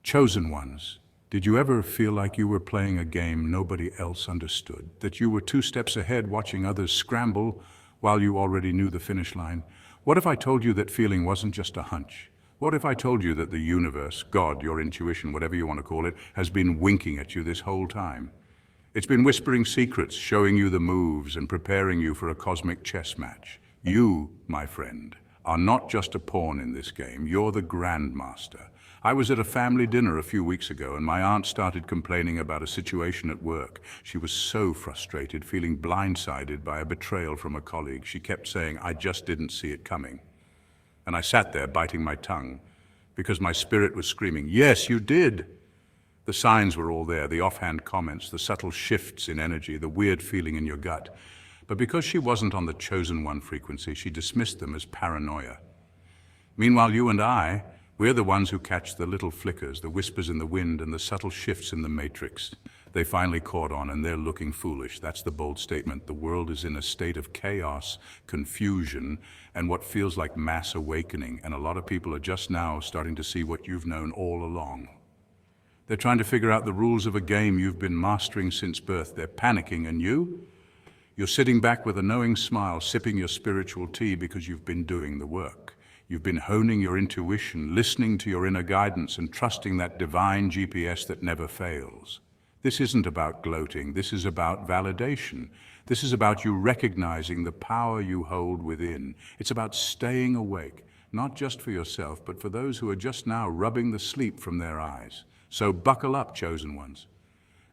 Chosen ones, did you ever feel like you were playing a game nobody else understood? That you were 2 steps ahead watching others scramble while you already knew the finish line? What if I told you that feeling wasn't just a hunch? What if I told you that the universe, God, your intuition, whatever you want to call it, has been winking at you this whole time? It's been whispering secrets, showing you the moves and preparing you for a cosmic chess match. You, my friend, are not just a pawn in this game, you're the grandmaster. I was at a family dinner a few weeks ago and my aunt started complaining about a situation at work. She was so frustrated, feeling blindsided by a betrayal from a colleague. She kept saying, "I just didn't see it coming." And I sat there biting my tongue because my spirit was screaming, "Yes, you did." The signs were all there, the offhand comments, the subtle shifts in energy, the weird feeling in your gut. But because she wasn't on the chosen one frequency, she dismissed them as paranoia. Meanwhile, you and I, we're the ones who catch the little flickers, the whispers in the wind, and the subtle shifts in the matrix. They finally caught on and they're looking foolish. That's the bold statement. The world is in a state of chaos, confusion, and what feels like mass awakening. And a lot of people are just now starting to see what you've known all along. They're trying to figure out the rules of a game you've been mastering since birth. They're panicking, and you're sitting back with a knowing smile, sipping your spiritual tea because you've been doing the work. You've been honing your intuition, listening to your inner guidance, and trusting that divine GPS that never fails. This isn't about gloating. This is about validation. This is about you recognizing the power you hold within. It's about staying awake, not just for yourself, but for those who are just now rubbing the sleep from their eyes. So buckle up, chosen ones.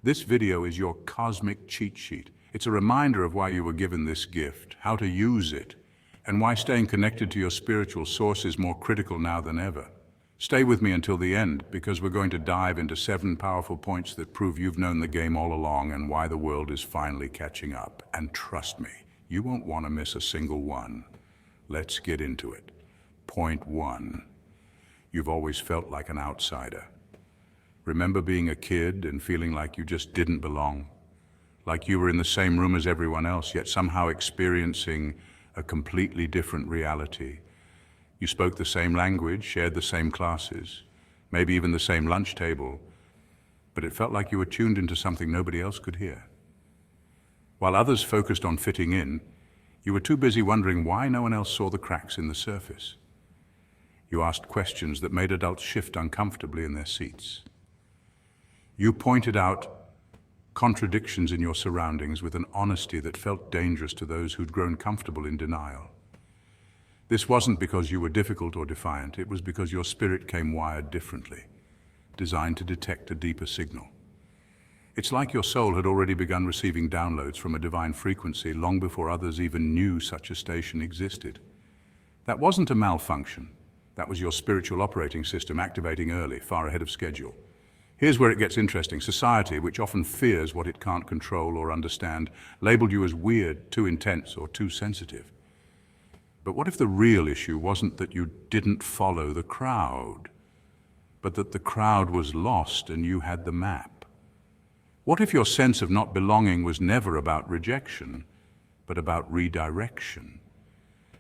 This video is your cosmic cheat sheet. It's a reminder of why you were given this gift, how to use it, and why staying connected to your spiritual source is more critical now than ever. Stay with me until the end, because we're going to dive into 7 powerful points that prove you've known the game all along and why the world is finally catching up. And trust me, you won't want to miss a single one. Let's get into it. Point 1. You've always felt like an outsider. Remember being a kid and feeling like you just didn't belong? Like you were in the same room as everyone else, yet somehow experiencing a completely different reality. You spoke the same language, shared the same classes, maybe even the same lunch table, but it felt like you were tuned into something nobody else could hear. While others focused on fitting in, you were too busy wondering why no one else saw the cracks in the surface. You asked questions that made adults shift uncomfortably in their seats. You pointed out contradictions in your surroundings with an honesty that felt dangerous to those who'd grown comfortable in denial. This wasn't because you were difficult or defiant, it was because your spirit came wired differently, designed to detect a deeper signal. It's like your soul had already begun receiving downloads from a divine frequency long before others even knew such a station existed. That wasn't a malfunction. That was your spiritual operating system activating early, far ahead of schedule. Here's where it gets interesting. Society, which often fears what it can't control or understand, labeled you as weird, too intense, or too sensitive. But what if the real issue wasn't that you didn't follow the crowd, but that the crowd was lost and you had the map? What if your sense of not belonging was never about rejection, but about redirection?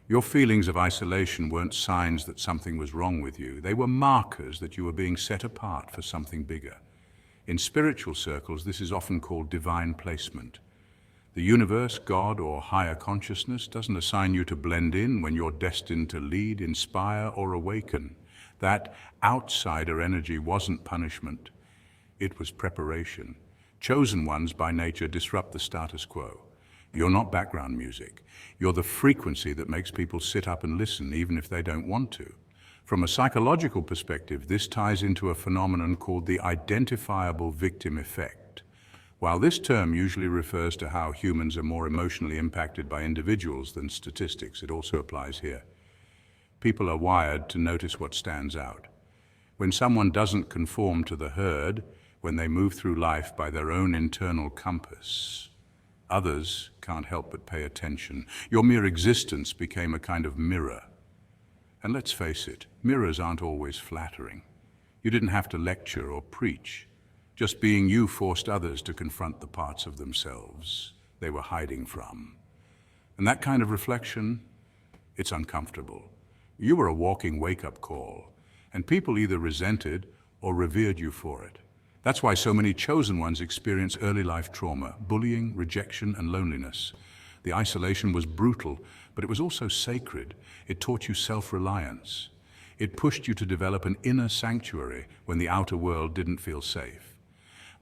Your feelings of isolation weren't signs that something was wrong with you. They were markers that you were being set apart for something bigger. In spiritual circles, this is often called divine placement. The universe, God, or higher consciousness doesn't assign you to blend in when you're destined to lead, inspire, or awaken. That outsider energy wasn't punishment. It was preparation. Chosen ones by nature disrupt the status quo. You're not background music. You're the frequency that makes people sit up and listen, even if they don't want to. From a psychological perspective, this ties into a phenomenon called the identifiable victim effect. While this term usually refers to how humans are more emotionally impacted by individuals than statistics, it also applies here. People are wired to notice what stands out. When someone doesn't conform to the herd, when they move through life by their own internal compass, others can't help but pay attention. Your mere existence became a kind of mirror. And let's face it, mirrors aren't always flattering. You didn't have to lecture or preach. Just being you forced others to confront the parts of themselves they were hiding from. And that kind of reflection, it's uncomfortable. You were a walking wake-up call, and people either resented or revered you for it. That's why so many chosen ones experience early life trauma, bullying, rejection, and loneliness. The isolation was brutal, but it was also sacred. It taught you self-reliance. It pushed you to develop an inner sanctuary when the outer world didn't feel safe.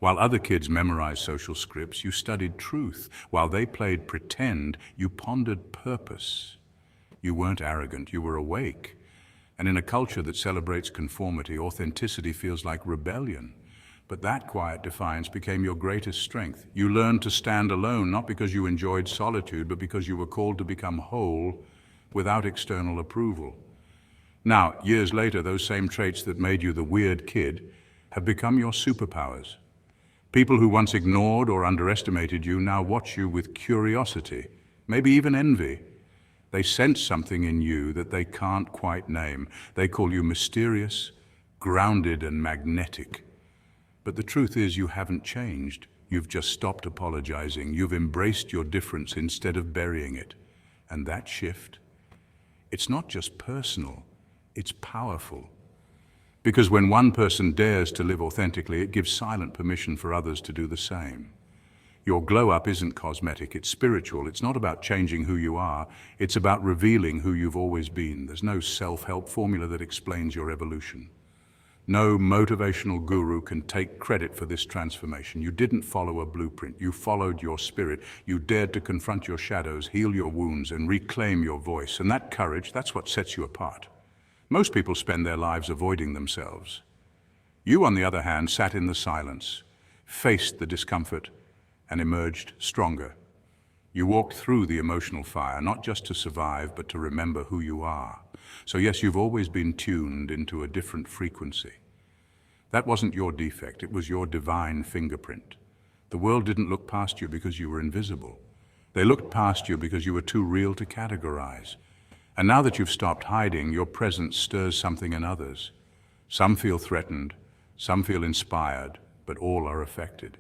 While other kids memorized social scripts, you studied truth. While they played pretend, you pondered purpose. You weren't arrogant, you were awake. And in a culture that celebrates conformity, authenticity feels like rebellion. But that quiet defiance became your greatest strength. You learned to stand alone, not because you enjoyed solitude, but because you were called to become whole without external approval. Now, years later, those same traits that made you the weird kid have become your superpowers. People who once ignored or underestimated you now watch you with curiosity, maybe even envy. They sense something in you that they can't quite name. They call you mysterious, grounded, and magnetic. But the truth is, you haven't changed. You've just stopped apologizing. You've embraced your difference instead of burying it. And that shift, it's not just personal, it's powerful. Because when one person dares to live authentically, it gives silent permission for others to do the same. Your glow-up isn't cosmetic, it's spiritual. It's not about changing who you are, it's about revealing who you've always been. There's no self-help formula that explains your evolution. No motivational guru can take credit for this transformation. You didn't follow a blueprint. You followed your spirit. You dared to confront your shadows, heal your wounds, and reclaim your voice. And that courage, that's what sets you apart. Most people spend their lives avoiding themselves. You, on the other hand, sat in the silence, faced the discomfort, and emerged stronger. You walked through the emotional fire, not just to survive, but to remember who you are. So yes, you've always been tuned into a different frequency. That wasn't your defect, it was your divine fingerprint. The world didn't look past you because you were invisible. They looked past you because you were too real to categorize. And now that you've stopped hiding, your presence stirs something in others. Some feel threatened, some feel inspired, but all are affected.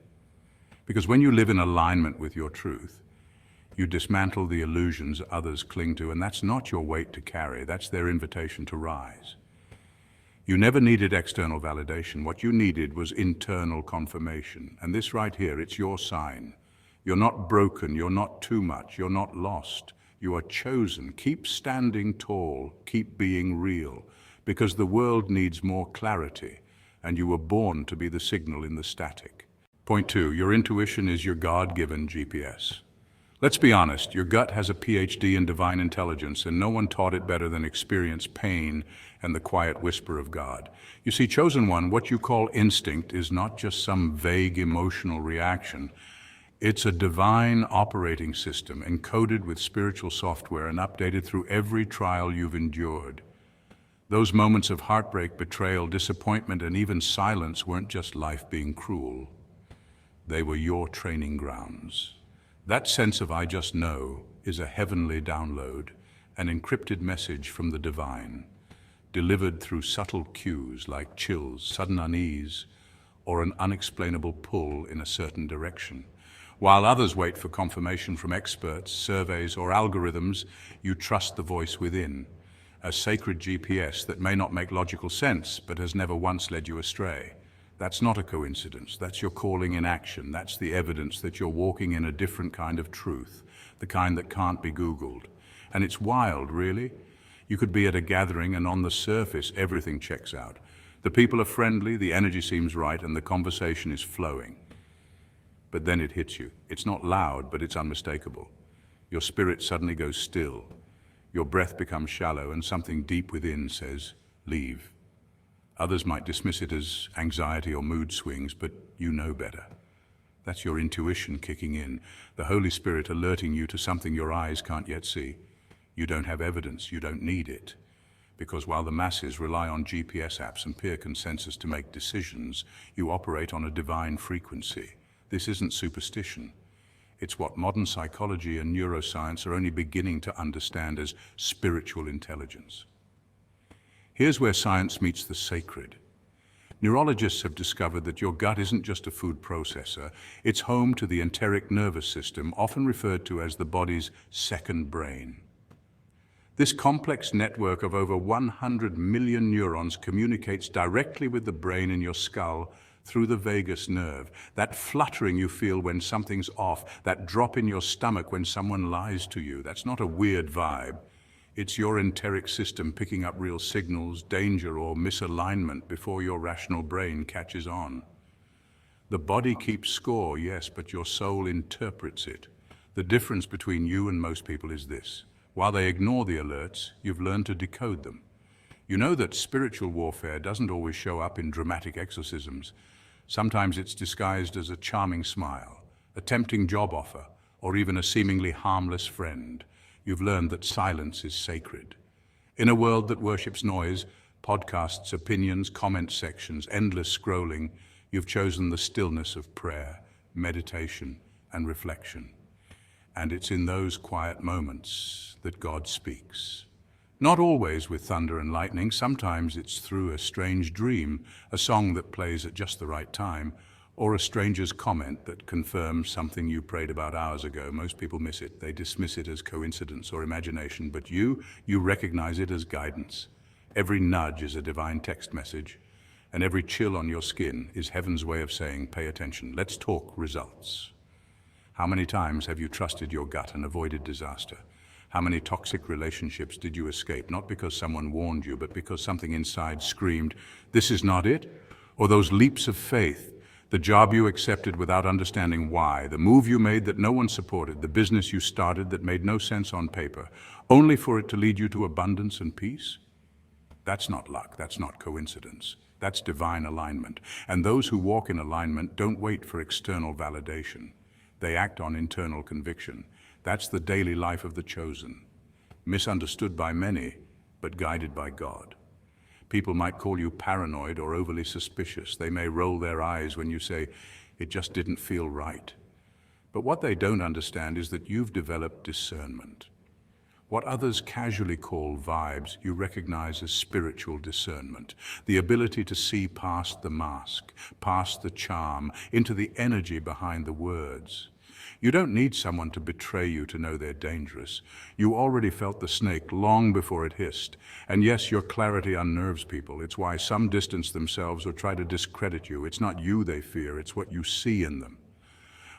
Because when you live in alignment with your truth, you dismantle the illusions others cling to, and that's not your weight to carry, that's their invitation to rise. You never needed external validation. What you needed was internal confirmation. And this right here, it's your sign. You're not broken, you're not too much, you're not lost. You are chosen. Keep standing tall, keep being real, because the world needs more clarity, and you were born to be the signal in the static. Point 2, your intuition is your God-given GPS. Let's be honest, your gut has a PhD in divine intelligence, and no one taught it better than experience pain and the quiet whisper of God. You see, chosen one, what you call instinct is not just some vague emotional reaction. It's a divine operating system encoded with spiritual software and updated through every trial you've endured. Those moments of heartbreak, betrayal, disappointment, and even silence weren't just life being cruel. They were your training grounds. That sense of I just know is a heavenly download, an encrypted message from the divine, delivered through subtle cues like chills, sudden unease, or an unexplainable pull in a certain direction. While others wait for confirmation from experts, surveys, or algorithms, you trust the voice within, a sacred GPS that may not make logical sense, but has never once led you astray. That's not a coincidence. That's your calling in action. That's the evidence that you're walking in a different kind of truth, the kind that can't be Googled. And it's wild, really. You could be at a gathering and on the surface, everything checks out. The people are friendly, the energy seems right, and the conversation is flowing. But then it hits you. It's not loud, but it's unmistakable. Your spirit suddenly goes still. Your breath becomes shallow, and something deep within says, leave. Others might dismiss it as anxiety or mood swings, but you know better. That's your intuition kicking in, the Holy Spirit alerting you to something your eyes can't yet see. You don't have evidence, you don't need it. Because while the masses rely on GPS apps and peer consensus to make decisions, you operate on a divine frequency. This isn't superstition. It's what modern psychology and neuroscience are only beginning to understand as spiritual intelligence. Here's where science meets the sacred. Neurologists have discovered that your gut isn't just a food processor, it's home to the enteric nervous system, often referred to as the body's second brain. This complex network of over 100 million neurons communicates directly with the brain in your skull through the vagus nerve. That fluttering you feel when something's off, that drop in your stomach when someone lies to you, that's not a weird vibe. It's your enteric system picking up real signals, danger or misalignment before your rational brain catches on. The body keeps score, yes, but your soul interprets it. The difference between you and most people is this. While they ignore the alerts, you've learned to decode them. You know that spiritual warfare doesn't always show up in dramatic exorcisms. Sometimes it's disguised as a charming smile, a tempting job offer, or even a seemingly harmless friend. You've learned that silence is sacred. In a world that worships noise, podcasts, opinions, comment sections, endless scrolling, you've chosen the stillness of prayer, meditation, and reflection. And it's in those quiet moments that God speaks. Not always with thunder and lightning, sometimes it's through a strange dream, a song that plays at just the right time, or a stranger's comment that confirms something you prayed about hours ago. Most people miss it. They dismiss it as coincidence or imagination, but you recognize it as guidance. Every nudge is a divine text message, and every chill on your skin is heaven's way of saying, pay attention. Let's talk results. How many times have you trusted your gut and avoided disaster? How many toxic relationships did you escape, not because someone warned you, but because something inside screamed, this is not it? Or those leaps of faith, the job you accepted without understanding why, the move you made that no one supported, the business you started that made no sense on paper, only for it to lead you to abundance and peace? That's not luck, that's not coincidence. That's divine alignment. And those who walk in alignment don't wait for external validation. They act on internal conviction. That's the daily life of the chosen, misunderstood by many, but guided by God. People might call you paranoid or overly suspicious. They may roll their eyes when you say, it just didn't feel right. But what they don't understand is that you've developed discernment. What others casually call vibes, you recognize as spiritual discernment, the ability to see past the mask, past the charm, into the energy behind the words. You don't need someone to betray you to know they're dangerous. You already felt the snake long before it hissed. And yes, your clarity unnerves people. It's why some distance themselves or try to discredit you. It's not you they fear, it's what you see in them.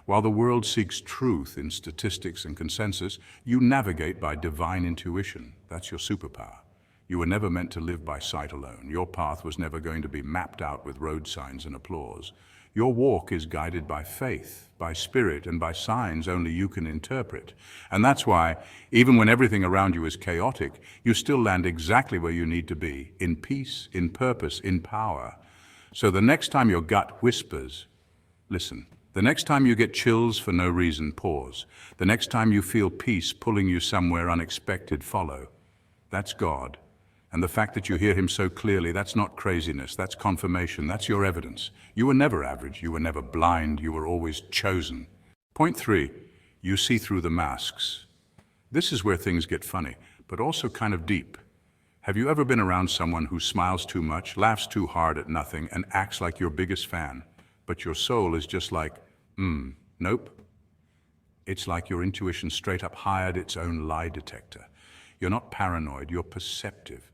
While the world seeks truth in statistics and consensus, you navigate by divine intuition. That's your superpower. You were never meant to live by sight alone. Your path was never going to be mapped out with road signs and applause. Your walk is guided by faith, by spirit, and by signs only you can interpret. And that's why, even when everything around you is chaotic, you still land exactly where you need to be, in peace, in purpose, in power. So the next time your gut whispers, listen. The next time you get chills for no reason, pause. The next time you feel peace pulling you somewhere unexpected, follow. That's God. And the fact that you hear him so clearly, that's not craziness, that's confirmation, that's your evidence. You were never average, you were never blind, you were always chosen. Point 3, you see through the masks. This is where things get funny, but also kind of deep. Have you ever been around someone who smiles too much, laughs too hard at nothing, and acts like your biggest fan, but your soul is just like, nope? It's like your intuition straight up hired its own lie detector. You're not paranoid, you're perceptive.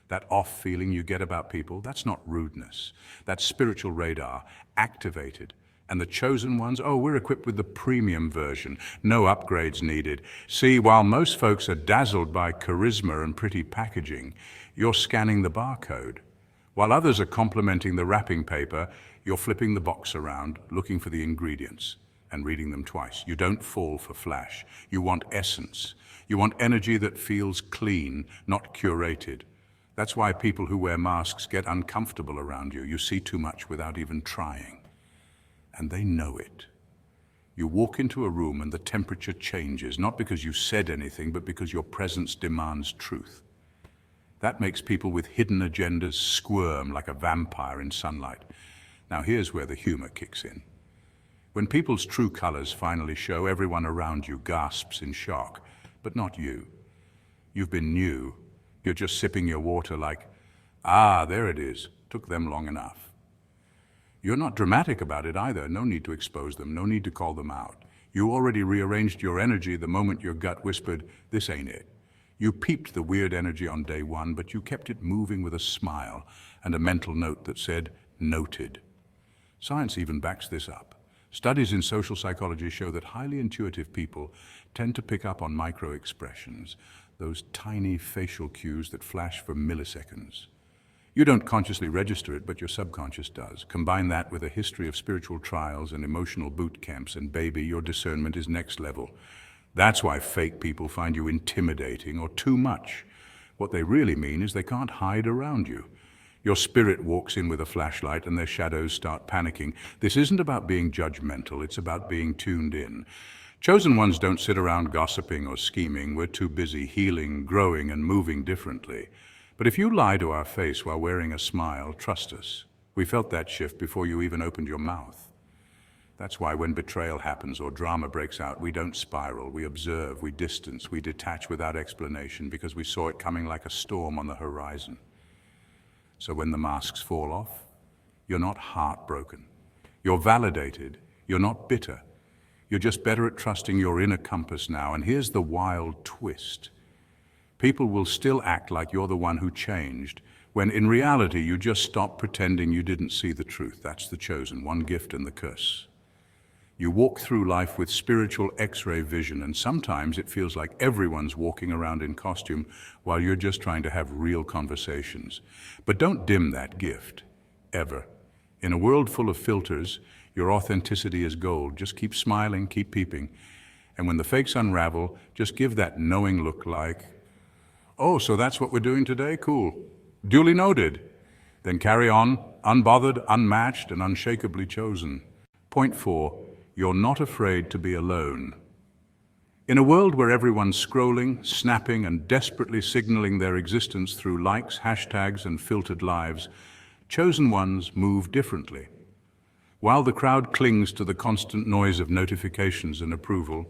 That off feeling you get about people, that's not rudeness. That's spiritual radar, activated. And the chosen ones, oh, we're equipped with the premium version. No upgrades needed. See, while most folks are dazzled by charisma and pretty packaging, you're scanning the barcode. While others are complimenting the wrapping paper, you're flipping the box around, looking for the ingredients and reading them twice. You don't fall for flash. You want essence. You want energy that feels clean, not curated. That's why people who wear masks get uncomfortable around you. You see too much without even trying. And they know it. You walk into a room and the temperature changes, not because you said anything, but because your presence demands truth. That makes people with hidden agendas squirm like a vampire in sunlight. Now here's where the humor kicks in. When people's true colors finally show, everyone around you gasps in shock, but not you. You've been new. You're just sipping your water like, there it is. Took them long enough. You're not dramatic about it either. No need to expose them. No need to call them out. You already rearranged your energy the moment your gut whispered, this ain't it. You peeped the weird energy on day one, but you kept it moving with a smile and a mental note that said, noted. Science even backs this up. Studies in social psychology show that highly intuitive people tend to pick up on micro-expressions, those tiny facial cues that flash for milliseconds. You don't consciously register it, but your subconscious does. Combine that with a history of spiritual trials and emotional boot camps, and baby, your discernment is next level. That's why fake people find you intimidating or too much. What they really mean is they can't hide around you. Your spirit walks in with a flashlight and their shadows start panicking. This isn't about being judgmental, it's about being tuned in. Chosen ones don't sit around gossiping or scheming. We're too busy healing, growing, and moving differently. But if you lie to our face while wearing a smile, trust us. We felt that shift before you even opened your mouth. That's why when betrayal happens or drama breaks out, we don't spiral, we observe, we distance, we detach without explanation because we saw it coming like a storm on the horizon. So when the masks fall off, you're not heartbroken. You're validated. You're not bitter. You're just better at trusting your inner compass now. And here's the wild twist. People will still act like you're the one who changed, when in reality you just stopped pretending you didn't see the truth. That's the chosen, one gift and the curse. You walk through life with spiritual X-ray vision, and sometimes it feels like everyone's walking around in costume while you're just trying to have real conversations. But don't dim that gift, ever. In a world full of filters, your authenticity is gold. Just keep smiling, keep peeping. And when the fakes unravel, just give that knowing look like, oh, so that's what we're doing today? Cool. Duly noted. Then carry on, unbothered, unmatched, and unshakably chosen. Point 4. You're not afraid to be alone. In a world where everyone's scrolling, snapping, and desperately signaling their existence through likes, hashtags, and filtered lives, chosen ones move differently. While the crowd clings to the constant noise of notifications and approval,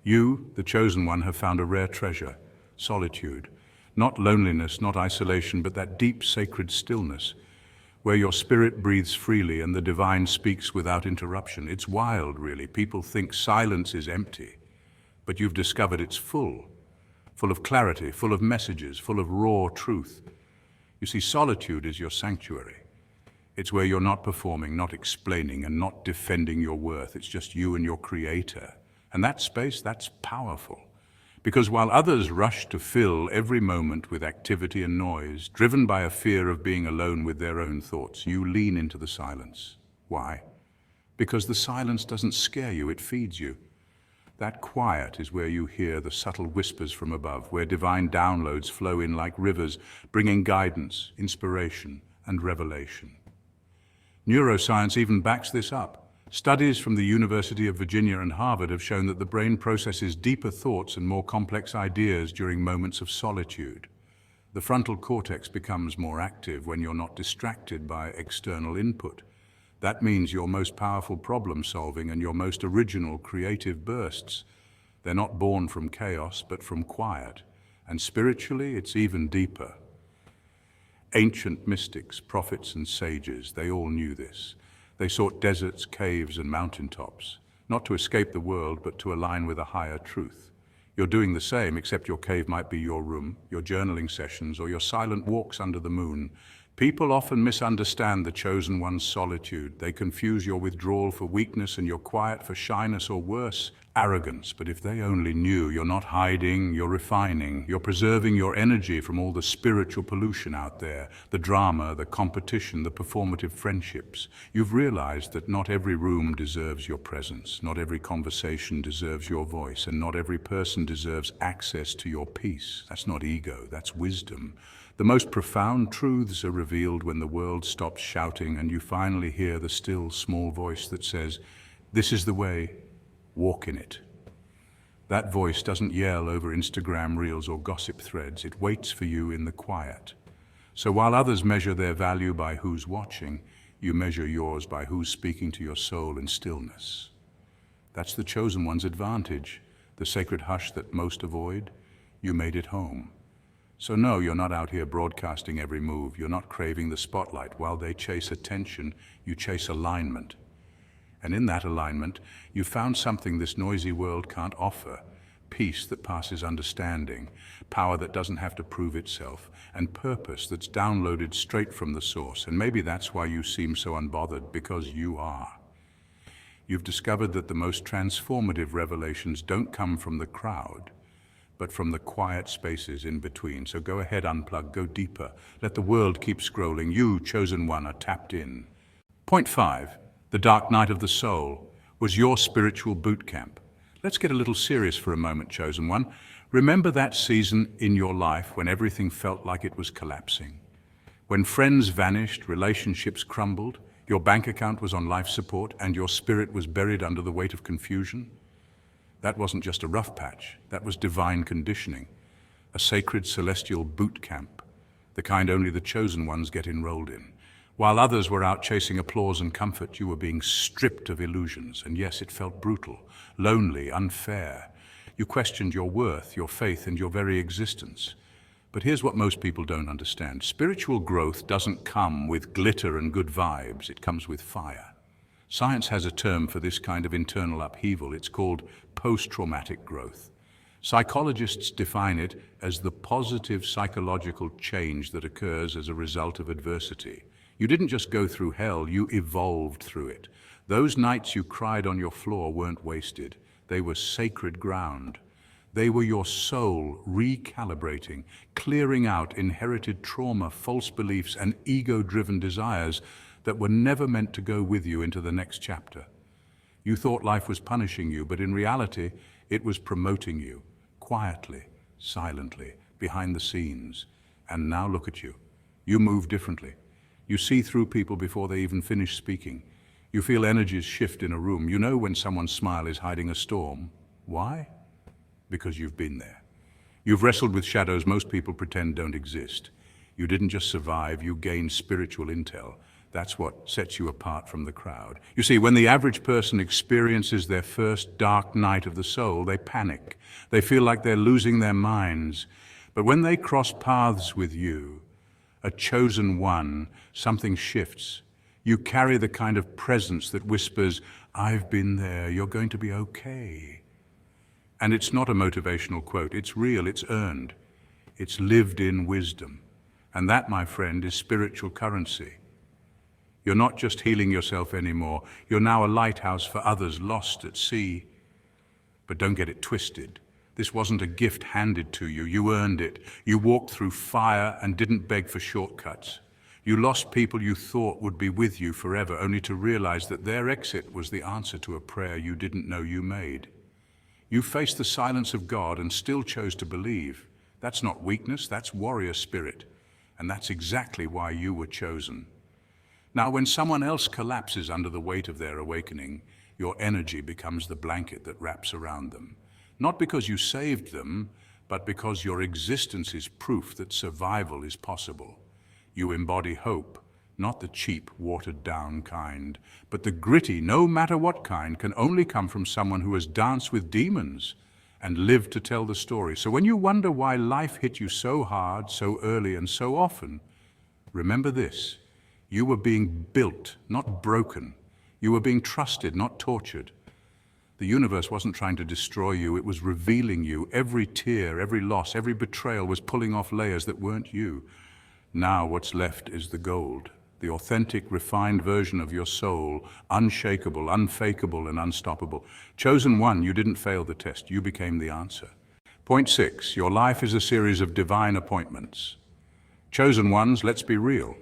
you, the chosen one, have found a rare treasure, solitude. Not loneliness, not isolation, but that deep, sacred stillness, where your spirit breathes freely and the divine speaks without interruption. It's wild, really. People think silence is empty, but you've discovered it's full of clarity, full of messages, full of raw truth. You see, solitude is your sanctuary. It's where you're not performing, not explaining, and not defending your worth. It's just you and your creator. And that space, that's powerful. Because while others rush to fill every moment with activity and noise, driven by a fear of being alone with their own thoughts, you lean into the silence. Why? Because the silence doesn't scare you, it feeds you. That quiet is where you hear the subtle whispers from above, where divine downloads flow in like rivers, bringing guidance, inspiration, and revelation. Neuroscience even backs this up. Studies from the University of Virginia and Harvard have shown that the brain processes deeper thoughts and more complex ideas during moments of solitude. The frontal cortex becomes more active when you're not distracted by external input. That means your most powerful problem solving and your most original creative bursts. They're not born from chaos, but from quiet. And spiritually, it's even deeper. Ancient mystics, prophets, and sages, they all knew this. They sought deserts, caves, and mountaintops, not to escape the world, but to align with a higher truth. You're doing the same, except your cave might be your room, your journaling sessions, or your silent walks under the moon. People often misunderstand the chosen one's solitude. They confuse your withdrawal for weakness and your quiet for shyness, or worse, arrogance. But if they only knew, you're not hiding, you're refining. You're preserving your energy from all the spiritual pollution out there, the drama, the competition, the performative friendships. You've realized that not every room deserves your presence, not every conversation deserves your voice, and not every person deserves access to your peace. That's not ego, that's wisdom. The most profound truths are revealed when the world stops shouting and you finally hear the still, small voice that says, "This is the way, walk in it." That voice doesn't yell over Instagram reels or gossip threads. It waits for you in the quiet. So while others measure their value by who's watching, you measure yours by who's speaking to your soul in stillness. That's the chosen one's advantage. The sacred hush that most avoid, you made it home. So no, you're not out here broadcasting every move. You're not craving the spotlight. While they chase attention, you chase alignment. And in that alignment, you found something this noisy world can't offer: peace that passes understanding, power that doesn't have to prove itself, and purpose that's downloaded straight from the source. And maybe that's why you seem so unbothered, because you are. You've discovered that the most transformative revelations don't come from the crowd, but from the quiet spaces in between. So go ahead, unplug, go deeper. Let the world keep scrolling. You, chosen one, are tapped in. Point 5. The dark night of the soul was your spiritual boot camp. Let's get a little serious for a moment, chosen one. Remember that season in your life when everything felt like it was collapsing? When friends vanished, relationships crumbled, your bank account was on life support, and your spirit was buried under the weight of confusion? That wasn't just a rough patch. That was divine conditioning, a sacred celestial boot camp, the kind only the chosen ones get enrolled in. While others were out chasing applause and comfort, you were being stripped of illusions. And yes, it felt brutal, lonely, unfair. You questioned your worth, your faith, and your very existence. But here's what most people don't understand. Spiritual growth doesn't come with glitter and good vibes. It comes with fire. Science has a term for this kind of internal upheaval. It's called post-traumatic growth. Psychologists define it as the positive psychological change that occurs as a result of adversity. You didn't just go through hell, you evolved through it. Those nights you cried on your floor weren't wasted. They were sacred ground. They were your soul recalibrating, clearing out inherited trauma, false beliefs, and ego-driven desires that were never meant to go with you into the next chapter. You thought life was punishing you, but in reality, it was promoting you, quietly, silently, behind the scenes. And now look at you. You move differently. You see through people before they even finish speaking. You feel energies shift in a room. You know when someone's smile is hiding a storm. Why? Because you've been there. You've wrestled with shadows most people pretend don't exist. You didn't just survive, you gained spiritual intel. That's what sets you apart from the crowd. You see, when the average person experiences their first dark night of the soul, they panic. They feel like they're losing their minds. But when they cross paths with you, a chosen one, something shifts. You carry the kind of presence that whispers, "I've been there, you're going to be okay." And it's not a motivational quote. It's real, it's earned. It's lived in wisdom. And that, my friend, is spiritual currency. You're not just healing yourself anymore. You're now a lighthouse for others lost at sea. But don't get it twisted. This wasn't a gift handed to you. You earned it. You walked through fire and didn't beg for shortcuts. You lost people you thought would be with you forever, only to realize that their exit was the answer to a prayer you didn't know you made. You faced the silence of God and still chose to believe. That's not weakness, that's warrior spirit. And that's exactly why you were chosen. Now, when someone else collapses under the weight of their awakening, your energy becomes the blanket that wraps around them. Not because you saved them, but because your existence is proof that survival is possible. You embody hope, not the cheap, watered-down kind, but the gritty, no matter what kind, can only come from someone who has danced with demons and lived to tell the story. So when you wonder why life hit you so hard, so early, and so often, remember this: you were being built, not broken. You were being trusted, not tortured. The universe wasn't trying to destroy you, it was revealing you. Every tear, every loss, every betrayal was pulling off layers that weren't you. Now what's left is the gold, the authentic, refined version of your soul, unshakable, unfakeable, and unstoppable. Chosen one, you didn't fail the test, you became the answer. Point 6, your life is a series of divine appointments. Chosen ones, let's be real.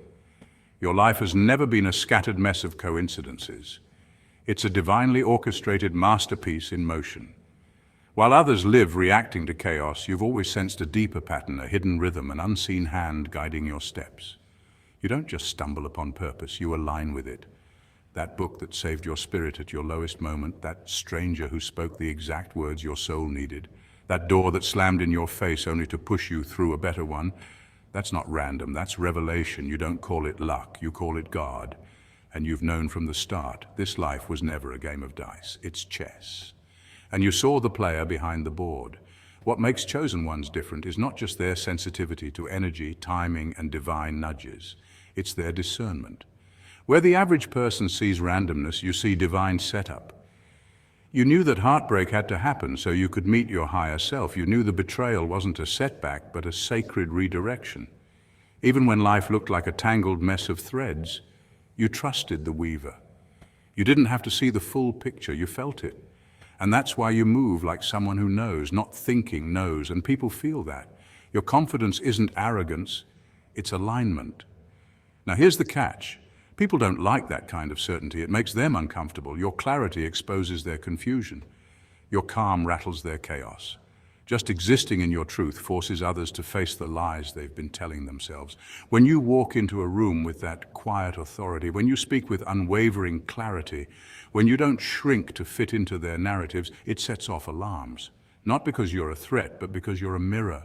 Your life has never been a scattered mess of coincidences. It's a divinely orchestrated masterpiece in motion. While others live reacting to chaos, you've always sensed a deeper pattern, a hidden rhythm, an unseen hand guiding your steps. You don't just stumble upon purpose, you align with it. That book that saved your spirit at your lowest moment, that stranger who spoke the exact words your soul needed, that door that slammed in your face only to push you through a better one, that's not random, that's revelation. You don't call it luck, you call it God. And you've known from the start, this life was never a game of dice, it's chess. And you saw the player behind the board. What makes chosen ones different is not just their sensitivity to energy, timing, and divine nudges. It's their discernment. Where the average person sees randomness, you see divine setup. You knew that heartbreak had to happen so you could meet your higher self. You knew the betrayal wasn't a setback, but a sacred redirection. Even when life looked like a tangled mess of threads, you trusted the weaver. You didn't have to see the full picture, you felt it. And that's why you move like someone who knows, not thinking knows, and people feel that. Your confidence isn't arrogance, it's alignment. Now here's the catch. People don't like that kind of certainty. It makes them uncomfortable. Your clarity exposes their confusion. Your calm rattles their chaos. Just existing in your truth forces others to face the lies they've been telling themselves. When you walk into a room with that quiet authority, when you speak with unwavering clarity, when you don't shrink to fit into their narratives, it sets off alarms. Not because you're a threat, but because you're a mirror.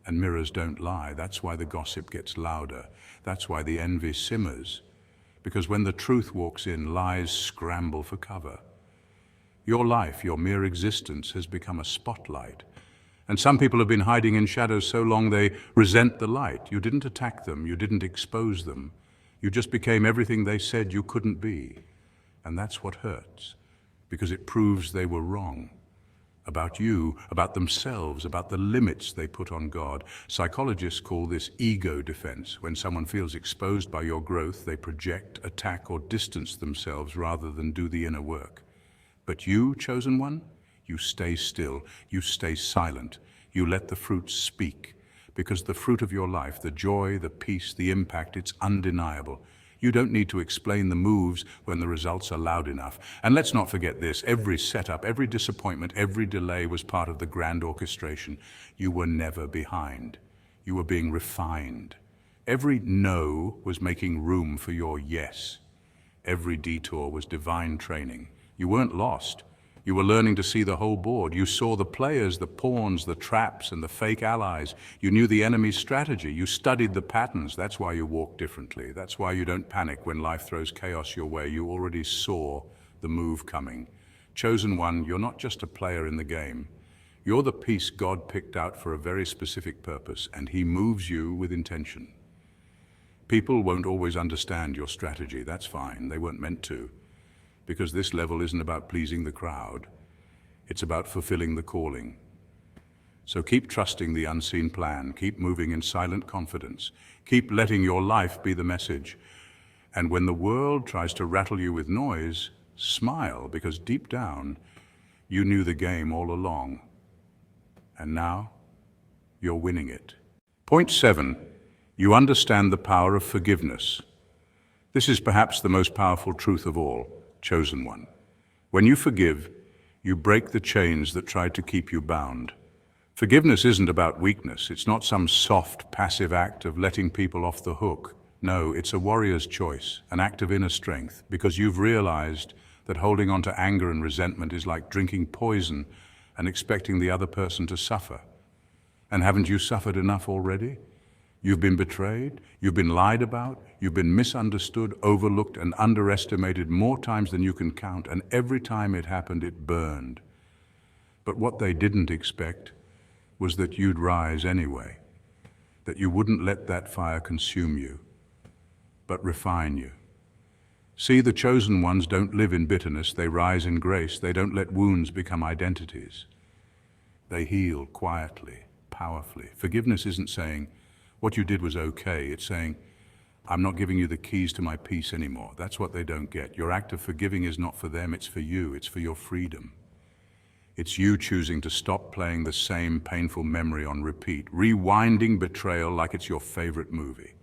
And mirrors don't lie. That's why the gossip gets louder. That's why the envy simmers. Because when the truth walks in, lies scramble for cover. Your life, your mere existence, has become a spotlight. And some people have been hiding in shadows so long they resent the light. You didn't attack them. You didn't expose them. You just became everything they said you couldn't be. And that's what hurts, because it proves they were wrong. About you, about themselves, about the limits they put on God. Psychologists call this ego defense. When someone feels exposed by your growth, they project, attack, or distance themselves rather than do the inner work. But you, chosen one, you stay still, you stay silent, you let the fruit speak. Because the fruit of your life, the joy, the peace, the impact, it's undeniable. You don't need to explain the moves when the results are loud enough. And let's not forget this, every setup, every disappointment, every delay was part of the grand orchestration. You were never behind. You were being refined. Every no was making room for your yes. Every detour was divine training. You weren't lost. You were learning to see the whole board. You saw the players, the pawns, the traps, and the fake allies. You knew the enemy's strategy. You studied the patterns. That's why you walk differently. That's why you don't panic when life throws chaos your way. You already saw the move coming. Chosen one, you're not just a player in the game. You're the piece God picked out for a very specific purpose, and He moves you with intention. People won't always understand your strategy. That's fine. They weren't meant to. Because this level isn't about pleasing the crowd. It's about fulfilling the calling. So keep trusting the unseen plan. Keep moving in silent confidence. Keep letting your life be the message. And when the world tries to rattle you with noise, smile, because deep down, you knew the game all along. And now, you're winning it. Point 7, you understand the power of forgiveness. This is perhaps the most powerful truth of all. Chosen one. When you forgive, you break the chains that tried to keep you bound. Forgiveness isn't about weakness. It's not some soft, passive act of letting people off the hook. No, it's a warrior's choice, an act of inner strength, because you've realized that holding on to anger and resentment is like drinking poison and expecting the other person to suffer. And haven't you suffered enough already? You've been betrayed, you've been lied about, you've been misunderstood, overlooked, and underestimated more times than you can count, and every time it happened, it burned. But what they didn't expect was that you'd rise anyway, that you wouldn't let that fire consume you, but refine you. See, the chosen ones don't live in bitterness, they rise in grace. They don't let wounds become identities. They heal quietly, powerfully. Forgiveness isn't saying, what you did was okay. It's saying, I'm not giving you the keys to my peace anymore. That's what they don't get. Your act of forgiving is not for them, it's for you. It's for your freedom. It's you choosing to stop playing the same painful memory on repeat, rewinding betrayal like it's your favorite movie.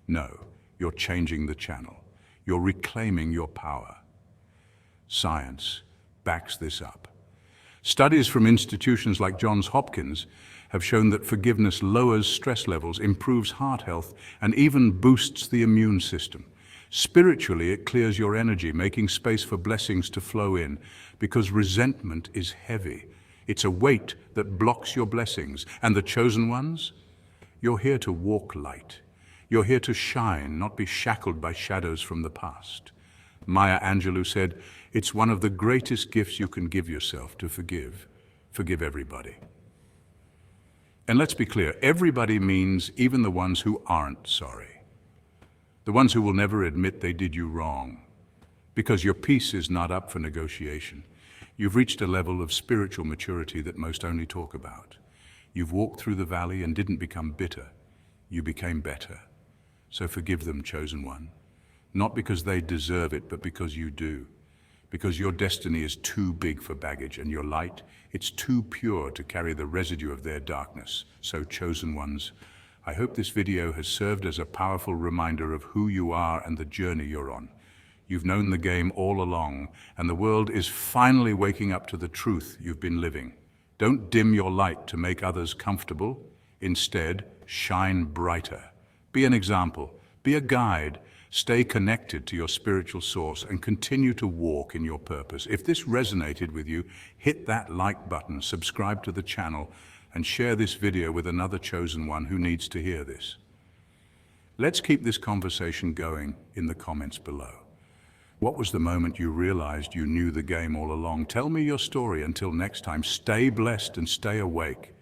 No, you're changing the channel. You're reclaiming your power. Science backs this up. Studies from institutions like Johns Hopkins have shown that forgiveness lowers stress levels, improves heart health, and even boosts the immune system. Spiritually, it clears your energy, making space for blessings to flow in, because resentment is heavy. It's a weight that blocks your blessings. And the chosen ones? You're here to walk light. You're here to shine, not be shackled by shadows from the past. Maya Angelou said, it's one of the greatest gifts you can give yourself to forgive. Forgive everybody. And let's be clear, everybody means even the ones who aren't sorry. The ones who will never admit they did you wrong. Because your peace is not up for negotiation. You've reached a level of spiritual maturity that most only talk about. You've walked through the valley and didn't become bitter. You became better. So forgive them, chosen one. Not because they deserve it, but because you do. Because your destiny is too big for baggage, and your light, it's too pure to carry the residue of their darkness. So, chosen ones, I hope this video has served as a powerful reminder of who you are and the journey you're on. You've known the game all along, and the world is finally waking up to the truth you've been living. Don't dim your light to make others comfortable. Instead, shine brighter. Be an example, be a guide, stay connected to your spiritual source, and continue to walk in your purpose. If this resonated with you, hit that like button, subscribe to the channel, and share this video with another chosen one who needs to hear this. Let's keep this conversation going in the comments below. What was the moment you realized you knew the game all along? Tell me your story. Until next time, stay blessed and stay awake.